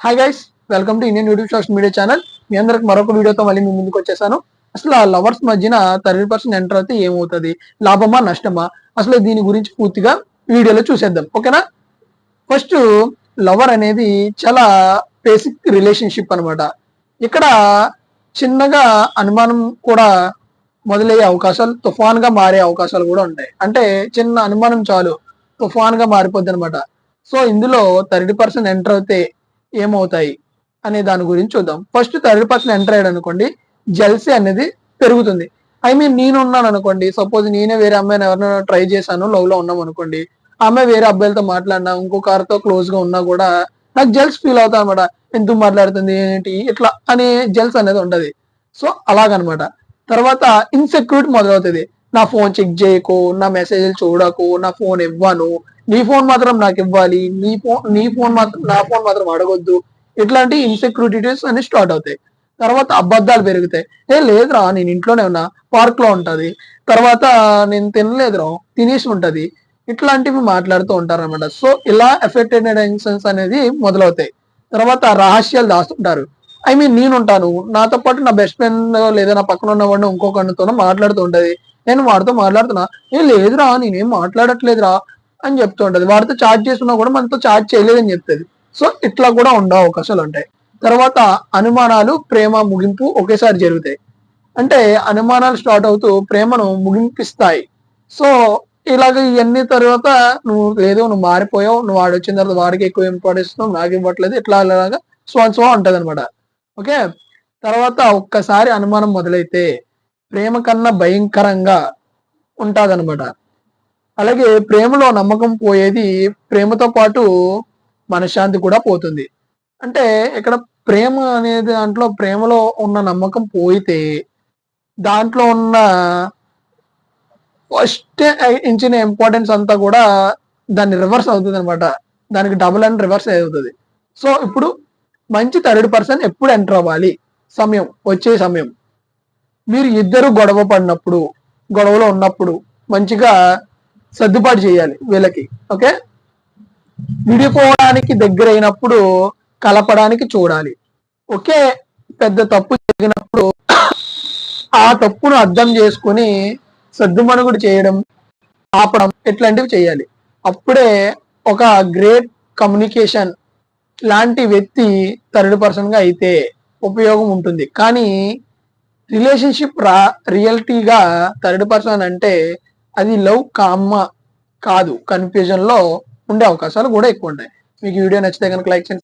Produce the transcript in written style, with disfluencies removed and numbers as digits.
Hi guys, welcome to Indian YouTube social media channel. మీ అందరికి మరొక వీడియోతో మళ్ళీ మీ ముందుకు వచ్చేసాను. అసలు ఆ లవర్స్ మధ్యన 30% ఎంటర్ అయితే ఏమవుతుంది, లాభమా నష్టమా, అసలు దీని గురించి పూర్తిగా వీడియోలో చూసేద్దాం. ఓకేనా? ఫస్ట్, లవర్ అనేది చాలా బేసిక్ రిలేషన్షిప్ అనమాట. ఇక్కడ చిన్నగా అనుమానం కూడా మొదలయ్యే అవకాశాలు, తుఫాన్గా మారే అవకాశాలు కూడా ఉంటాయి. అంటే చిన్న అనుమానం చాలు తుఫాన్గా మారిపోద్ది అనమాట. సో ఇందులో 30% ఎంటర్ అయితే ఏమవుతాయి అనే దాని గురించి చూద్దాం. ఫస్ట్ 30% ఎంటర్ అయ్యాడు అనుకోండి, జెల్సీ అనేది పెరుగుతుంది. నేను ఉన్నాను అనుకోండి, సపోజ్ నేనే వేరే అమ్మాయిని ఎవరైనా ట్రై చేశాను, లవ్ లో ఉన్నాం అనుకోండి, ఆమె వేరే అబ్బాయిలతో మాట్లాడినా, ఇంకొకరితో క్లోజ్ గా ఉన్నా కూడా నాకు జెల్స్ ఫీల్ అవుతా అనమాట. ఎందుకు మాట్లాడుతుంది ఏంటి ఇట్లా అనే జెల్స్ అనేది ఉంటది. సో అలాగనమాట. తర్వాత ఇన్సెక్యూరిటీ మొదలవుతుంది. నా ఫోన్ చెక్ చేయకు, నా మెసేజ్లు చూడకు, నా ఫోన్ ఇవ్వను, నీ ఫోన్ మాత్రం నాకు ఇవ్వాలి, నీ ఫోన్ మాత్రం నా ఫోన్ మాత్రం అడగొద్దు, ఇట్లాంటి ఇన్సెక్యూరిటీస్ అన్ని స్టార్ట్ అవుతాయి. తర్వాత అబద్ధాలు పెరుగుతాయి. లేదురా నేను ఇంట్లోనే ఉన్నా, పార్క్ లో ఉంటది, తర్వాత నేను తినలేదురా, తినేసి ఉంటది, ఇట్లాంటివి మాట్లాడుతూ ఉంటారు అనమాట. సో ఇలా ఎఫెక్టెడ్ టెన్షన్స్ అనేది మొదలవుతాయి. తర్వాత రహస్యాలు దాస్తుంటారు. నేనుంటాను, నాతో పాటు నా బెస్ట్ ఫ్రెండ్ లేదా నా పక్కన ఉన్నవాడిని ఇంకొకరితోనో మాట్లాడుతూ ఉంటది, నేను వాడితో మాట్లాడుతున్నా, లేదురా నేనేం మాట్లాడట్లేదురా అని చెప్తూ ఉంటది. వాడితో చాట్ చేస్తున్నా కూడా మనతో చాట్ చేయలేదని చెప్తుంది. సో ఇట్లా కూడా ఉండే అవకాశాలు ఉంటాయి. తర్వాత అనుమానాలు, ప్రేమ ముగింపు ఒకేసారి జరుగుతాయి. అంటే అనుమానాలు స్టార్ట్ అవుతూ ప్రేమను ముగింపిస్తాయి. సో ఇలాగ ఇవన్నీ తర్వాత నువ్వు మారిపోయావు, నువ్వు వాడు వచ్చిన తర్వాత వాడికి ఎక్కువ ఇంపార్టెన్స్ ఇస్తున్నావు, నాకు ఇవ్వట్లేదు, ఇట్లా అలాగా సో ఉంటది అనమాట. ఓకే. తర్వాత ఒక్కసారి అనుమానం మొదలైతే ప్రేమ కన్నా భయంకరంగా ఉంటదన్నమాట. అలాగే ప్రేమలో నమ్మకం పోయేది, ప్రేమతో పాటు మనశ్శాంతి కూడా పోతుంది. అంటే ఇక్కడ ప్రేమ అనేది దాంట్లో ప్రేమలో ఉన్న నమ్మకం పోయితే దాంట్లో ఉన్న ఫస్ట్ ఇచ్చిన ఇంపార్టెన్స్ అంతా కూడా దాన్ని రివర్స్ అవుతుంది అనమాట. దానికి డబుల్ అండ్ రివర్స్ అవుతుంది. సో ఇప్పుడు మంచి 30% ఎప్పుడు ఎంటర్ అవ్వాలి, వచ్చే సమయం మీరు ఇద్దరు గొడవలో ఉన్నప్పుడు మంచిగా సర్దుబాటు చేయాలి వీళ్ళకి. ఓకే. విడిపోవడానికి దగ్గరైనప్పుడు కలపడానికి చూడాలి. ఒకే పెద్ద తప్పు జరిగినప్పుడు ఆ తప్పును అర్థం చేసుకుని సర్దుమణుగుడు చేయడం, ఆపడం, ఇట్లాంటివి చేయాలి. అప్పుడే ఒక గ్రేట్ కమ్యూనికేషన్ లాంటి వ్యక్తి 30% గా అయితే ఉపయోగం ఉంటుంది. కానీ రిలేషన్షిప్ రియాలిటీగా 30% అంటే అది లవ్ కాదు, కన్ఫ్యూజన్ లో ఉండే అవకాశాలు కూడా ఎక్కువ ఉంటాయి. మీకు వీడియో నచ్చితే కనుక లైక్ చేయండి.